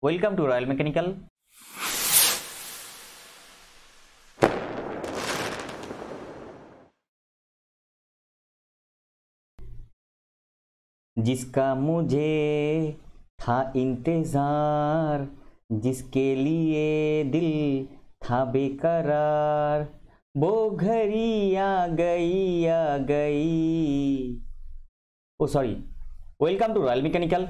Welcome to Royal mechanical. जिसका मुझे था इंतजार, जिसके लिए दिल था बेकरार, वो घड़ी आ गई। Oh sorry, welcome to Royal Mechanical.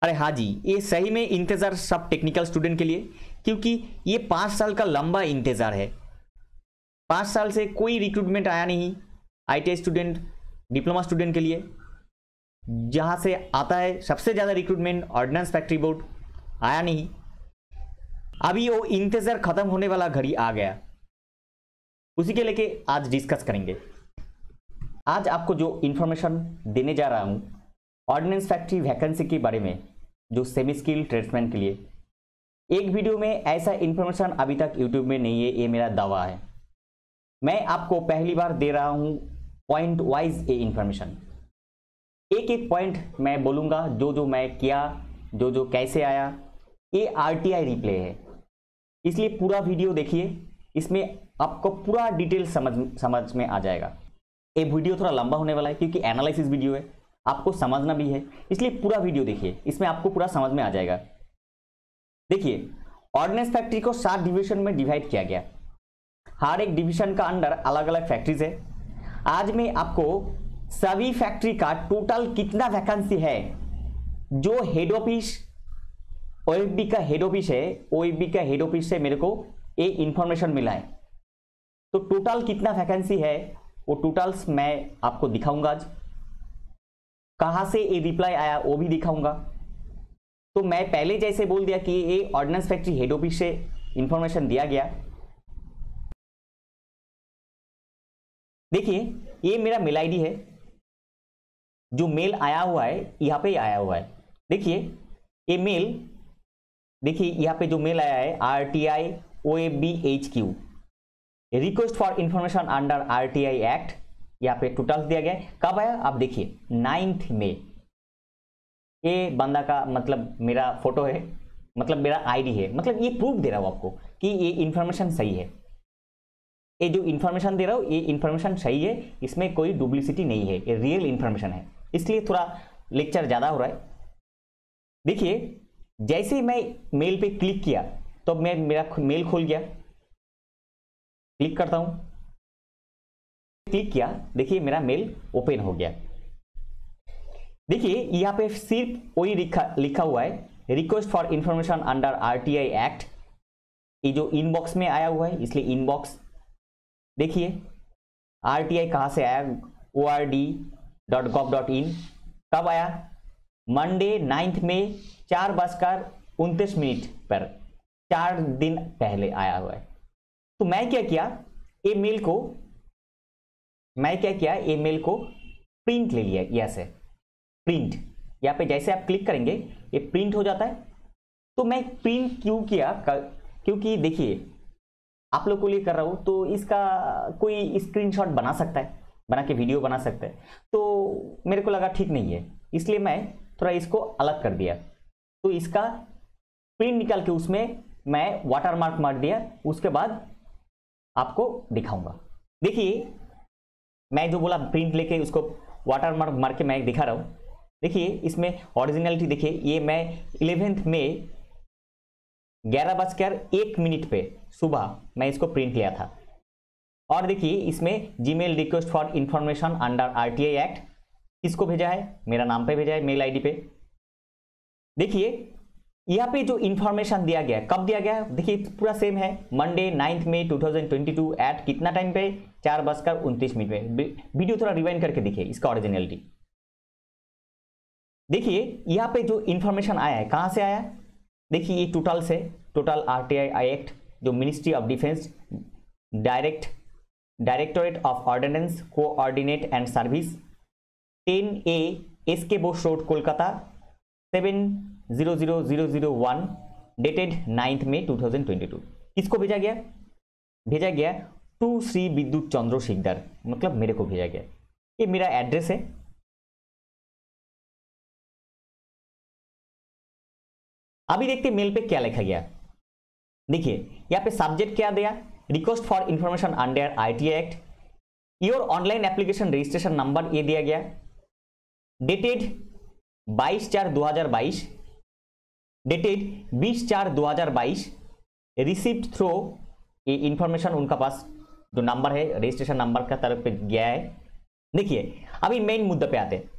अरे हाँ जी, ये सही में इंतज़ार सब टेक्निकल स्टूडेंट के लिए, क्योंकि ये 5 साल का लंबा इंतज़ार है। 5 साल से कोई रिक्रूटमेंट आया नहीं आईटीआई स्टूडेंट, डिप्लोमा स्टूडेंट के लिए। जहाँ से आता है सबसे ज़्यादा रिक्रूटमेंट ऑर्डिनेंस फैक्ट्री बोर्ड, आया नहीं। अभी वो इंतज़ार ख़त्म होने वाला घड़ी आ गया, उसी के लेके आज डिस्कस करेंगे। आज आपको जो इन्फॉर्मेशन देने जा रहा हूँ ऑर्डिनेंस फैक्ट्री वैकेंसी के बारे में, जो सेमी स्किल ट्रेड्समैन के लिए। एक वीडियो में ऐसा इन्फॉर्मेशन अभी तक यूट्यूब में नहीं है, ये मेरा दावा है। मैं आपको पहली बार दे रहा हूँ पॉइंट वाइज ये इन्फॉर्मेशन। एक एक पॉइंट मैं बोलूँगा, जो मैं किया, जो कैसे आया। ये आरटीआई रिप्ले है, इसलिए पूरा वीडियो देखिए, इसमें आपको पूरा डिटेल समझ में आ जाएगा। ये वीडियो थोड़ा लंबा होने वाला है क्योंकि एनालिसिस वीडियो है, आपको समझना भी है, इसलिए पूरा वीडियो देखिए, इसमें आपको पूरा समझ में आ जाएगा। देखिए, ऑर्डिनेंस फैक्ट्री को 7 डिवीजन में डिवाइड किया गया। हर एक डिवीजन का अंडर अलग अलग फैक्ट्रीज है। आज मैं आपको सभी फैक्ट्री का टोटल कितना वैकेंसी है, जो हेड ऑफिस ओएफबी का हेड ऑफिस है, ओएफबी का हेड ऑफिस से मेरे को ये इंफॉर्मेशन मिला है। तो टोटल कितना वैकेंसी है वो टोटल्स मैं आपको दिखाऊंगा। आज कहां से ये रिप्लाई आया वो भी दिखाऊंगा। तो मैं पहले जैसे बोल दिया कि ये ऑर्डिनेंस फैक्ट्री हेड ऑफिस से इंफॉर्मेशन दिया गया। देखिए, ये मेरा मेल आईडी है, जो मेल आया हुआ है यहाँ पे आया हुआ है। देखिए ये मेल, देखिए यहाँ पे जो मेल आया है RTI OABHQ, request for information under RTI act, यहाँ पे टोटल दिया गया है। कब आया आप देखिए, 9 मई। ये बंदा का मतलब मेरा फोटो है, मतलब मेरा आईडी है, मतलब ये प्रूफ दे रहा हूँ आपको कि ये इंफॉर्मेशन सही है। ये जो इंफॉर्मेशन दे रहा हूँ ये इंफॉर्मेशन सही है, इसमें कोई डुप्लीसिटी नहीं है, ये रियल इंफॉर्मेशन है, इसलिए थोड़ा लेक्चर ज़्यादा हो रहा है। देखिए, जैसे ही मैं मेल पे क्लिक किया तो मेरा मेल खुल गया। क्लिक करता हूं, क्लिक किया, देखिए मेरा मेल ओपन हो गया। देखिए यहाँ पे सिर्फ वही लिखा हुआ है, request for information under RTI act. ये जो इनबॉक्स में आया हुआ है, इसलिए इनबॉक्स। देखिए RTI कहाँ से आया, ord.gov.in। कब आया, मंडे 9 मई 4:29 पर, 4 दिन पहले आया हुआ है। तो मैं क्या किया, ये मेल को प्रिंट ले लिया। यहाँ से प्रिंट, यहाँ पे जैसे आप क्लिक करेंगे ये प्रिंट हो जाता है। तो मैं प्रिंट क्यों किया, क्योंकि देखिए आप लोग को लिए कर रहा हूँ, तो इसका कोई स्क्रीनशॉट बना सकता है, बना के वीडियो बना सकता है, तो मेरे को लगा ठीक नहीं है, इसलिए मैं थोड़ा इसको अलग कर दिया। तो इसका प्रिंट निकाल के उसमें मैं वाटरमार्क मार दिया, उसके बाद आपको दिखाऊंगा। देखिए मैं जो बोला प्रिंट लेके उसको वाटरमार्क मार के मैं दिखा रहा हूं। देखिए इसमें ओरिजिनलिटी देखिए, ये मैं 11 मई 11:01 पे सुबह मैं इसको प्रिंट लिया था। और देखिए इसमें Gmail request for information under RTI act किसको भेजा है, मेरा नाम पे भेजा है, मेल आईडी पे। देखिए यहाँ पे जो इंफॉर्मेशन दिया गया, कब दिया गया, देखिए पूरा सेम है, मंडे 9 मई 2022 एट कितना टाइम पे, 4:29 पे। वीडियो थोड़ा रिवाइंड करके देखिए इसका ओरिजिनलिटी। देखिए यहाँ पे जो इंफॉर्मेशन आया है कहाँ से आया, देखिए ये टोटल से, टोटल RTI एक्ट, जो ministry of defence directorate of ordnance coordinate and service 10A SK Bose road Kolkata 700001 dated 9 May 2022। किसको भेजा गया, भेजा गया टू श्री विद्युत चंद्र सिकदार, मतलब मेरे को भेजा गया। ये मेरा एड्रेस है। अभी देखते हैं मेल पे क्या लिखा गया। देखिए यहाँ पे सब्जेक्ट क्या दिया, request for information under ITI act, your online application registration number ये दिया गया, डेटेड 22/4/2022, डेटेड 20/4/2022, रिसीव्ड थ्रू, ये इंफॉर्मेशन उनका पास जो नंबर है रजिस्ट्रेशन नंबर का तरफ पे गया है। देखिए अभी मेन मुद्दे पे आते हैं।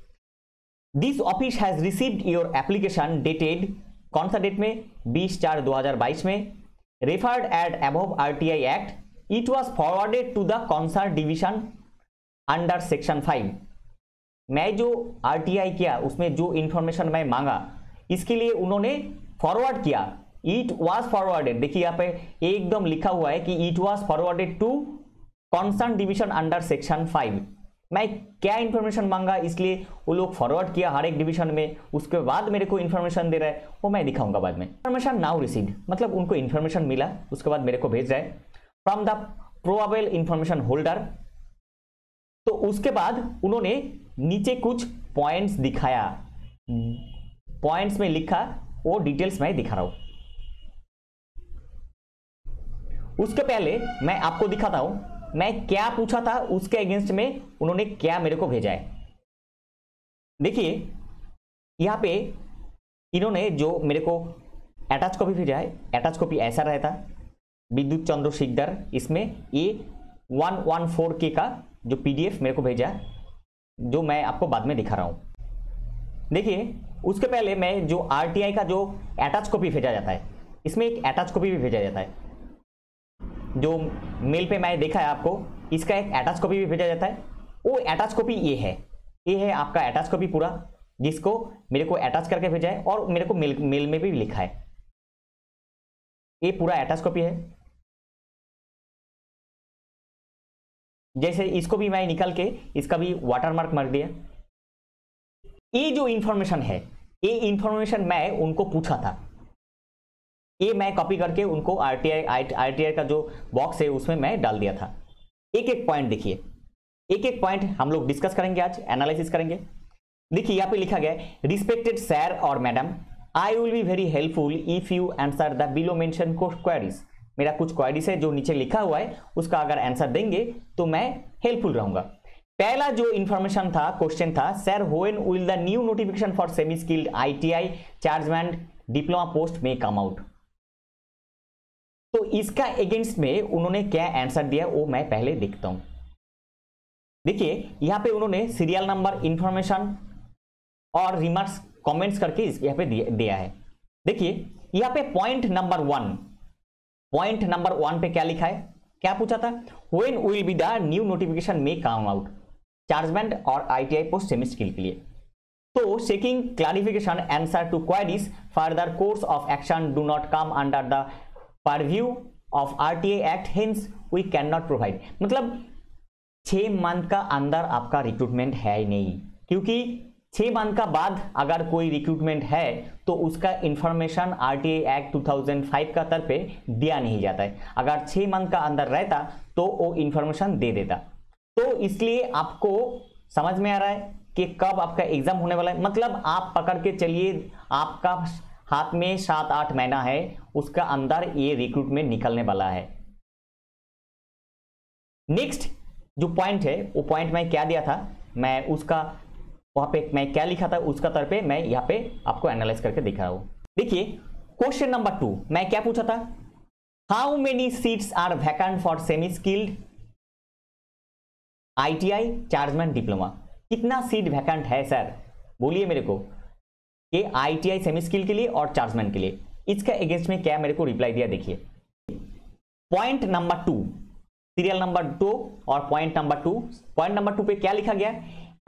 This office has received your application dated, कौन सा डेट में, 20/4/2022 में, referred at above RTI act, it was forwarded to the concern division under section 5। मैं जो RTI किया उसमें जो इंफॉर्मेशन मैं मांगा इसके लिए उन्होंने फॉरवर्ड किया, इट वॉज फॉरवर्डेड। देखिए यहाँ पे एकदम लिखा हुआ है कि it was forwarded to concern division under section 5। मैं क्या इंफॉर्मेशन मांगा इसलिए वो लोग फॉरवर्ड किया हर एक डिवीजन में, उसके बाद मेरे को इंफॉर्मेशन दे रहा है, वो मैं दिखाऊंगा बाद में। इंफॉर्मेशन नाउ रिसीव्ड, मतलब उनको इंफॉर्मेशन मिला उसके बाद मेरे को भेज रहा है from the probable information holder. तो उसके बाद उन्होंने नीचे कुछ पॉइंट्स दिखाया, पॉइंट्स में लिखा, वो डिटेल्स मैं दिखा रहा हूं। उसके पहले मैं आपको दिखाता हूं मैं क्या पूछा था, उसके अगेंस्ट में उन्होंने क्या मेरे को भेजा है। देखिए यहां पे इन्होंने जो मेरे को अटैच कॉपी भेजा है, अटैच कॉपी ऐसा रहता, विद्युत चंद्र सिकदर, इसमें ये 114K का जो PDF मेरे को भेजा जो मैं आपको बाद में दिखा रहा हूं। देखिए उसके पहले मैं जो RTI का जो अटैच कॉपी भेजा जाता है, इसमें एक अटैच कॉपी भी भेजा जाता है, जो मेल पे मैं देखा है आपको, इसका एक अटैच कॉपी भी भेजा जाता है। वो अटैच कॉपी ये है आपका अटैच कॉपी पूरा, जिसको मेरे को अटैच करके भेजा है और मेरे को मेल में भी लिखा है, ये पूरा अटैच कॉपी है। जैसे इसको भी मैं निकाल के इसका भी वाटरमार्क मार दिया। ये जो इंफॉर्मेशन है, ये इंफॉर्मेशन मैं उनको पूछा था, ये मैं कॉपी करके उनको RTI का जो बॉक्स है उसमें मैं डाल दिया था। एक एक पॉइंट देखिए, एक एक पॉइंट हम लोग डिस्कस करेंगे, आज एनालिसिस करेंगे। देखिए यहाँ पे लिखा गया है, रिस्पेक्टेड सर और madam, I will be very helpful if you answer the below mention queries. मेरा कुछ क्वेरीज है जो नीचे लिखा हुआ है, उसका अगर आंसर देंगे तो मैं हेल्पफुल रहूंगा। पहला जो इंफॉर्मेशन था, क्वेश्चन था, sir when will the new notification for semi skilled ITI chargeman diploma post में कम आउट। तो इसका अगेंस्ट में उन्होंने क्या आंसर दिया वो मैं पहले देखता हूं। देखिए यहां पे उन्होंने सीरियल नंबर, इंफॉर्मेशन और रिमार्क्स कमेंट्स करके यहां पे दिया है। देखिए यहां पे पॉइंट नंबर 1 पे क्या लिखा है, क्या पूछा था, when will be the new notification में कम आउट चार्जमैन और ITI पोस्ट सेमी स्किल के लिए। तो seeking clarification answer to queries further course of action do not come under the purview of RTI act, hence we can not provide. मतलब 6 month का अंदर आपका recruitment है ही नहीं, क्योंकि 6 मंथ का बाद अगर कोई रिक्रूटमेंट है तो उसका इंफॉर्मेशन RTI एक्ट 2005 का तरफ पे दिया नहीं जाता है। अगर 6 मंथ का अंदर रहता तो वो इंफॉर्मेशन दे देता। तो इसलिए आपको समझ में आ रहा है कि कब आपका एग्जाम होने वाला है। मतलब आप पकड़ के चलिए, आपका हाथ में 7-8 महीना है, उसका अंदर ये रिक्रूटमेंट निकलने वाला है। नेक्स्ट जो पॉइंट है, वो पॉइंट मैं क्या दिया था, मैं उसका वहां पे मैं क्या लिखा था उसका तरफ पे मैं यहाँ पे आपको एनालाइज करके दिखा रहा हूं। देखिए क्वेश्चन नंबर 2 मैं क्या पूछा था, how many seats are vacant for semi skilled ITI chargeman diploma. कितना सीट वैकेंट है सर, बोलिए मेरे को, कि ITI सेमी स्किल के लिए और चार्जमैन के लिए। इसका अगेंस्ट में क्या मेरे को रिप्लाई दिया, देखिए पॉइंट नंबर 2, सीरियल नंबर 2 और पॉइंट नंबर 2। पॉइंट नंबर 2 पे क्या लिखा गया,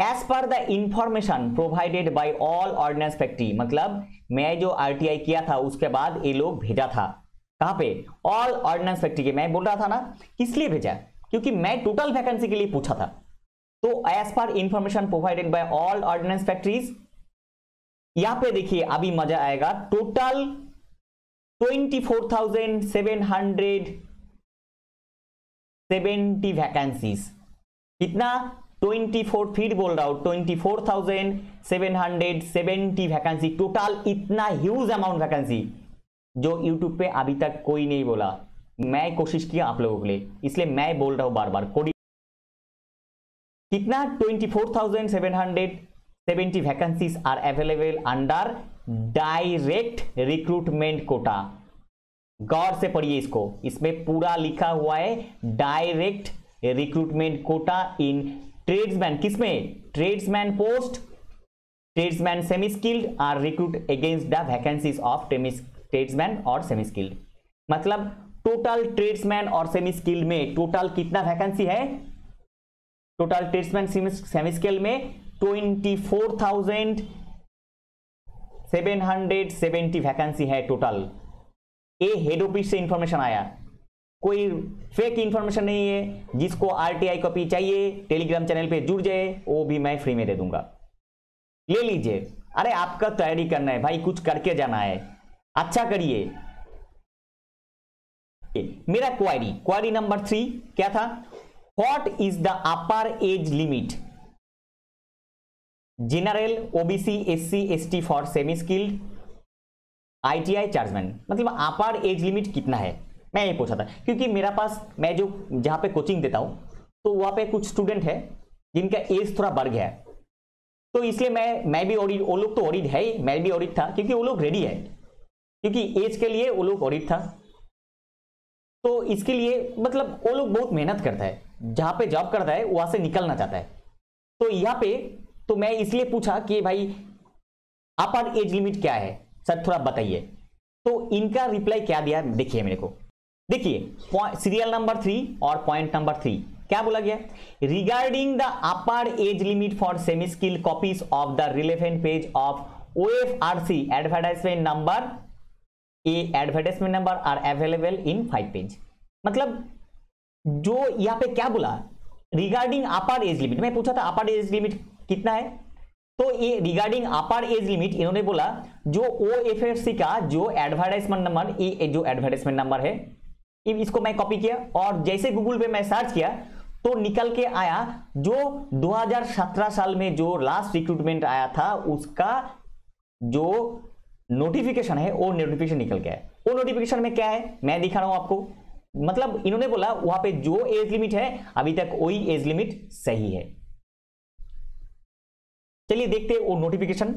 as per the information provided by all ordnance factory. मतलब मैं जो RTI किया था उसके बाद ये लोग भेजा था कहां पे, ऑल ऑर्डिनेंस फैक्ट्री के। मैं बोल रहा था ना किस लिए भेजा, क्योंकि मैं टोटल वैकेंसी के लिए पूछा था। तो as per information provided by all ordnance factories, यहां पे देखिए अभी मजा आएगा, टोटल 24,770 वैकेंसीज। कितना, 24, फिर बोल रहा हूं 24,770 वैकेंसी टोटल। इतना ह्यूज अमाउंट वैकेंसी जो यूट्यूब पे अभी तक कोई नहीं बोला। मैं कोशिश किया आप लोगों के लिए, इसलिए मैं बोल रहा हूं बार बार। कितना 24,770 vacancies are available under direct recruitment quota. गौर से पढ़िए इसको, इसमें पूरा लिखा हुआ है direct recruitment quota in tradesman. किसमें? Tradesman post, tradesman semi skilled are recruit against the vacancies of tradesman और सेमी स्किल्ड। मतलब टोटल ट्रेड्समैन और सेमी स्किल्ड में टोटल कितना वैकेंसी है? टोटल ट्रेड्समैन सेमी स्किल्ड में 24,770 वैकेंसी है टोटल। ये हेड ऑफिस से इंफॉर्मेशन आया, कोई फेक इंफॉर्मेशन नहीं है। जिसको आरटीआई कॉपी चाहिए टेलीग्राम चैनल पे जुड़ जाए, वो भी मैं फ्री में दे दूंगा, ले लीजिए। अरे आपका तैयारी करना है भाई, कुछ करके जाना है, अच्छा करिए। मेरा क्वारी नंबर 3 क्या था? What is the upper age limit general OBC SC ST for semi skilled ITI chargeman? मतलब अपर एज लिमिट कितना है, मैं ये पूछा था। क्योंकि मेरा पास, मैं जो जहां पे कोचिंग देता हूं तो वहां पे कुछ स्टूडेंट है जिनका एज थोड़ा बढ़ गया है, तो इसलिए मैं भी ऑडिट, वो लोग तो ऑडिट है ही, मैं भी ऑडिट था क्योंकि वो लोग रेडी है, क्योंकि एज के लिए वो लोग ऑडिट था। तो इसके लिए मतलब वो लोग बहुत मेहनत करता है, जहां पे जॉब करता है वहां से निकलना चाहता है। तो यहाँ पे तो मैं इसलिए पूछा कि भाई अपर एज लिमिट क्या है सर, थोड़ा बताइए। तो इनका रिप्लाई क्या दिया देखिए मेरे को, देखिए सीरियल नंबर 3 और पॉइंट नंबर 3 क्या बोला गया? Regarding the upper age limit for semi skill copies of the relevant page of OFRC advertisement number advertisement number are available in 5 page. मतलब जो यहाँ पे क्या बोला रिगार्डिंग अपर एज लिमिट, मैं पूछा था अपर एज लिमिट कितना है, तो ये रिगार्डिंग अपर एज लिमिट इन्होंने बोला जो OFRC का जो एडवर्टाइजमेंट नंबर, ये जो एडवर्टाइजमेंट नंबर है, इसको मैं कॉपी किया और जैसे गूगल पे मैं सर्च किया तो निकल के आया जो 2017 साल में जो लास्ट रिक्रूटमेंट आया था उसका जो नोटिफिकेशन है, वो नोटिफिकेशन निकल गया है। वो नोटिफिकेशन में क्या है मैं दिखा रहा हूं आपको। मतलब इन्होंने बोला वहां पे जो एज लिमिट है अभी तक वही एज लिमिट सही है। चलिए देखते हैं वो नोटिफिकेशन।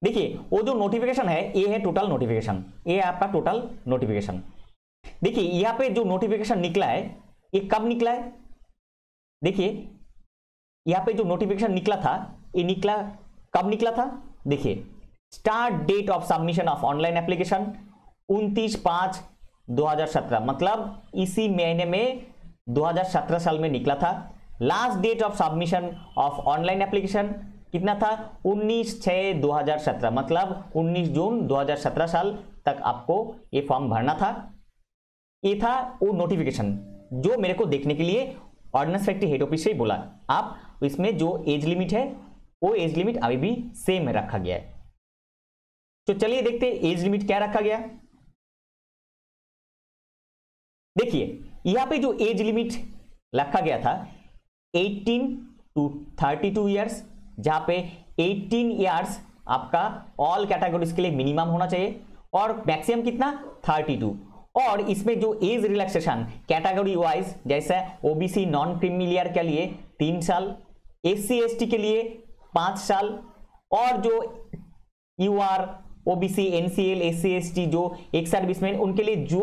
देखिए वो जो नोटिफिकेशन है ये है टोटल नोटिफिकेशन, ये है आपका टोटल नोटिफिकेशन। देखिए यहां पे जो नोटिफिकेशन निकला है ये कब निकला है? देखिए यहां पे जो नोटिफिकेशन निकला था ये निकला कब निकला था? देखिए start date of submission of online application 29/5/2017, मतलब इसी महीने में 2017 साल में निकला था। Last date of submission of online application कितना था? 19/6/2017, मतलब 19 जून 2017 साल तक आपको ये फॉर्म भरना था। ये था वो नोटिफिकेशन जो मेरे को देखने के लिए ऑर्डिनेंस फैक्ट्री हेड ऑफिस से ही बोला। आप इसमें जो एज लिमिट है वो एज लिमिट अभी भी सेम रखा गया है। तो चलिए देखते हैं एज लिमिट क्या रखा गया। देखिए यहां पे जो एज लिमिट रखा गया था 18 to 32 ईयर्स, जहां पे 18 ईयर्स आपका ऑल कैटेगरीज के लिए मिनिमम होना चाहिए और मैक्सिमम कितना 32। और इसमें जो एज रिलैक्सेशन कैटेगरी वाइज जैसे ओबीसी नॉन क्रीमिलियर के लिए 3 साल, एससी एसटी के लिए 5 साल, और जो UR OBC NCL SC ST जो एक सर्विसमैन उनके लिए जो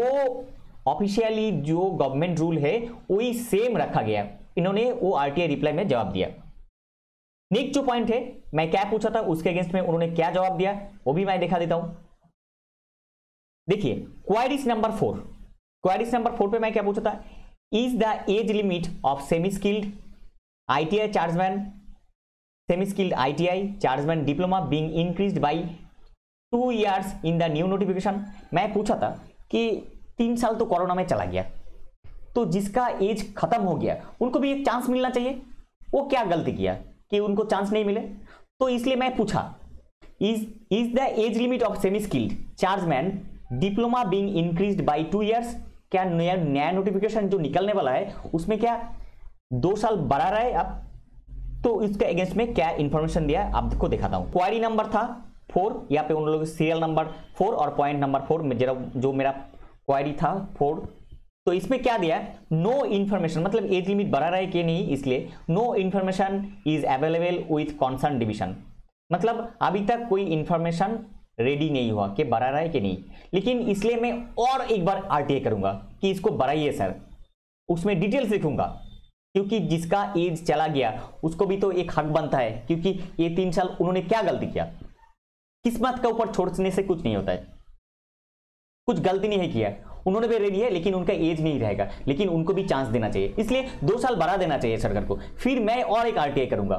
ऑफिशियली जो गवर्नमेंट रूल है वही सेम रखा गया। इन्होंने वो आरटीआई रिप्लाई में जवाब दिया। नेक्स्ट जो पॉइंट है मैं क्या पूछा था उसके अगेंस्ट में उन्होंने क्या जवाब दिया वो भी मैं दिखा देता हूं। देखिए क्वारीज नंबर 4, क्वारीज नंबर 4 पे मैं क्या पूछा था? Is the age limit of semi skilled ITI chargeman, semi skilled ITI chargeman diploma being increased by 2 years in the new notification. मैं पूछा था कि 3 साल तो कोरोना में चला गया, तो जिसका एज खत्म हो गया उनको भी एक चांस मिलना चाहिए। वो क्या गलती किया कि उनको चांस नहीं मिले? तो इसलिए मैं पूछा is the age limit of semi skilled chargeman diploma being increased by 2 years, क्या नया नोटिफिकेशन जो निकलने वाला है उसमें क्या 2 साल बढ़ा रहा है अब? तो इसके अगेंस्ट में क्या इंफॉर्मेशन दिया आपको दिखाता हूं। क्वारी नंबर था 4, यहाँ पे उन लोगों सीरियल नंबर 4 और पॉइंट नंबर 4 जो मेरा क्वारी था 4। तो इसमें क्या दिया, नो इन्फॉर्मेशन, मतलब एज लिमिट बढ़ा रहा है कि नहीं, इसलिए no information is available with concern division, मतलब अभी तक कोई इंफॉर्मेशन रेडी नहीं हुआ कि बढ़ा रहा है कि नहीं, लेकिन इसलिए मैं और एक बार आरटीए करूंगा कि इसको बढ़ाइए सर, उसमें डिटेल्स लिखूंगा, क्योंकि जिसका एज चला गया उसको भी तो एक हक बनता है, क्योंकि ये 3 साल उन्होंने क्या गलती किया, किस्मत का ऊपर छोड़ने से कुछ नहीं होता है, कुछ गलती नहीं है किया, उन्होंने भी रेडी है लेकिन उनका एज नहीं रहेगा, लेकिन उनको भी चांस देना चाहिए, इसलिए 2 साल बढ़ा देना चाहिए सरकार को। फिर मैं और एक आरटीए करूंगा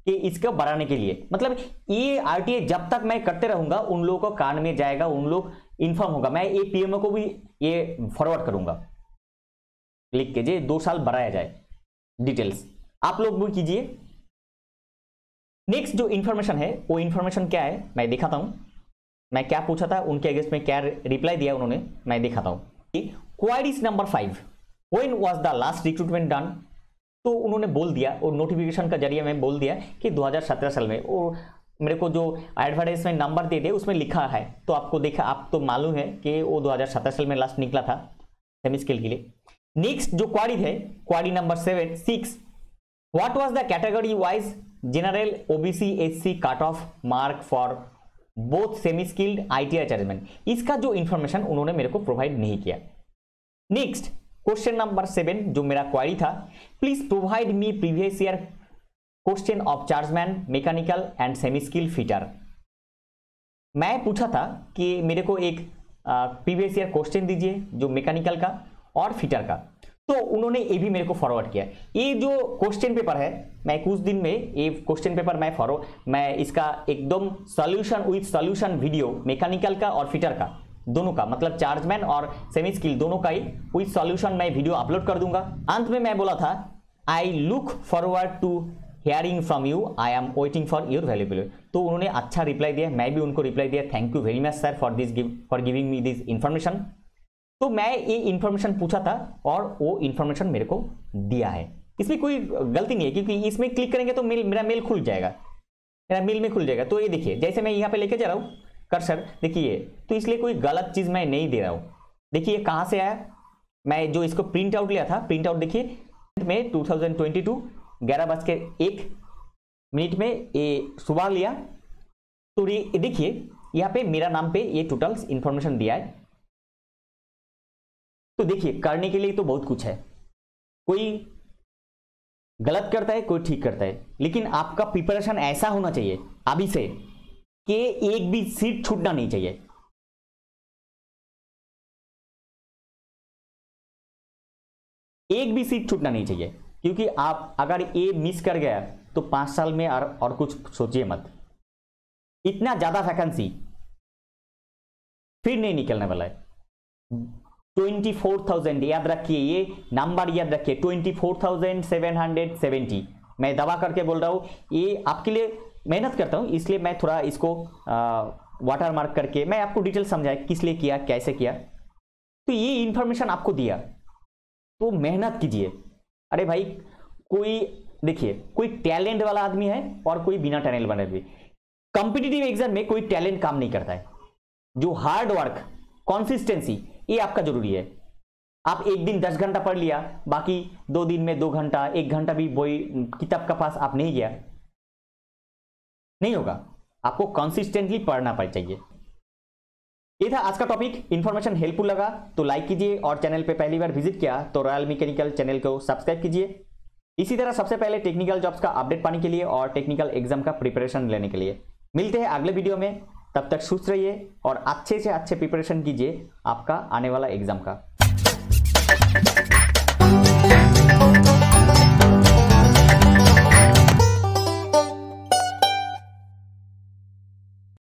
कि इसको बढ़ाने के लिए, मतलब ये आरटीए जब तक मैं करते रहूंगा उन लोगों को कान में जाएगा, उन लोग इन्फॉर्म होगा, मैं ये पीएमओ को भी ये फॉरवर्ड करूंगा लिख के, जे 2 साल बढ़ाया जाए, डिटेल्स आप लोग भी कीजिए। नेक्स्ट जो इंफॉर्मेशन है वो इंफॉर्मेशन क्या है मैं दिखाता हूं, मैं क्या पूछा था उनके अगेंस्ट में क्या रिप्लाई दिया उन्होंने, मैं दिखाता हूं। Queries number 5, when was the last recruitment done, तो उन्होंने बोल दिया और नोटिफिकेशन का जरिए मैं बोल दिया कि 2017 साल में, और मेरे को जो एडवर्टाइजमेंट नंबर दे दे उसमें लिखा है, तो आपको देखा, आप तो मालूम है कि वो 2017 साल में लास्ट निकला था सेमी स्किल के लिए। नेक्स्ट जो क्वारी है, query number 6, what was the category wise general OBC SC cut off mark for both semi skilled ITI attachment, इसका जो इंफॉर्मेशन उन्होंने मेरे को प्रोवाइड नहीं किया। नेक्स्ट क्वेश्चन नंबर 7 जो मेरा क्वारी था, please provide me previous year question of chargeman mechanical and semi skill fitter. मैं पूछा था कि मेरे को एक प्रीवियस ईयर क्वेश्चन दीजिए जो मैकेनिकल का और फिटर का, तो उन्होंने ये भी मेरे को फॉरवर्ड किया। ये जो क्वेश्चन पेपर है, मैं कुछ दिन में ये क्वेश्चन पेपर मैं इसका एकदम solution with solution video mechanical का और फिटर का दोनों का, मतलब चार्जमैन और सेमी स्किल दोनों का ही विथ सॉल्यूशन मैं वीडियो अपलोड कर दूंगा। अंत में मैं बोला था, I look forward to hearing from you, I am waiting for your valuable. तो उन्होंने अच्छा रिप्लाई दिया, मैं भी उनको रिप्लाई दिया, thank you very much sir for giving me this information. तो मैं ये इंफॉर्मेशन पूछा था और वो इंफॉर्मेशन मेरे को दिया है, इसमें कोई गलती नहीं है, क्योंकि इसमें क्लिक करेंगे तो मेरा मेल खुल जाएगा, मेरा मेल में खुल जाएगा। तो ये देखिए, जैसे मैं यहाँ पे लेके जा रहा हूँ कर्सर, देखिए, तो इसलिए कोई गलत चीज मैं नहीं दे रहा हूँ। देखिए कहाँ से आया, मैं जो इसको प्रिंट आउट लिया था, प्रिंट आउट देखिए में 2022 11:01 में ये सुबह लिया। तो ये देखिए यहाँ पे मेरा नाम पे ये टोटल इंफॉर्मेशन दिया है। तो देखिए करने के लिए तो बहुत कुछ है, कोई गलत करता है कोई ठीक करता है, लेकिन आपका प्रिपरेशन ऐसा होना चाहिए अभी से कि एक भी सीट छूटना नहीं चाहिए। एक भी सीट छूटना नहीं चाहिए, क्योंकि आप अगर ये मिस कर गया तो 5 साल में और कुछ सोचिए मत, इतना ज्यादा वैकेंसी फिर नहीं निकलने वाला है। 24,000 याद रखिए, ये नंबर याद रखिए, 24,770। मैं दवा करके बोल रहा हूं, ये आपके लिए मेहनत करता हूं, इसलिए मैं थोड़ा इसको वाटर मार्क करके मैं आपको डिटेल समझाया किस लिए किया, कैसे किया। तो ये इंफॉर्मेशन आपको दिया तो मेहनत कीजिए। अरे भाई, कोई देखिए, कोई टैलेंट वाला आदमी है और कोई बिना टैलेंट वाला भी। कॉम्पिटिटिव एग्जाम में कोई टैलेंट काम नहीं करता है, जो हार्ड वर्क, कंसिस्टेंसी, ये आपका जरूरी है। आप एक दिन 10 घंटा पढ़ लिया, बाकी 2 दिन में 2 घंटा 1 घंटा भी वही किताब का पास आप नहीं गया, नहीं होगा। आपको कंसिस्टेंटली पढ़ना पड़ चाहिए। ये था आज का टॉपिक। इंफॉर्मेशन हेल्पफुल लगा तो लाइक कीजिए, और चैनल पे पहली बार विजिट किया तो रॉयल मैकेनिकल चैनल को सब्सक्राइब कीजिए। इसी तरह सबसे पहले टेक्निकल जॉब्स का अपडेट पाने के लिए और टेक्निकल एग्जाम का प्रिपरेशन लेने के लिए मिलते हैं अगले वीडियो में। तब तक सुस्त रहिए और अच्छे से अच्छे प्रिपरेशन कीजिए आपका आने वाला एग्जाम का।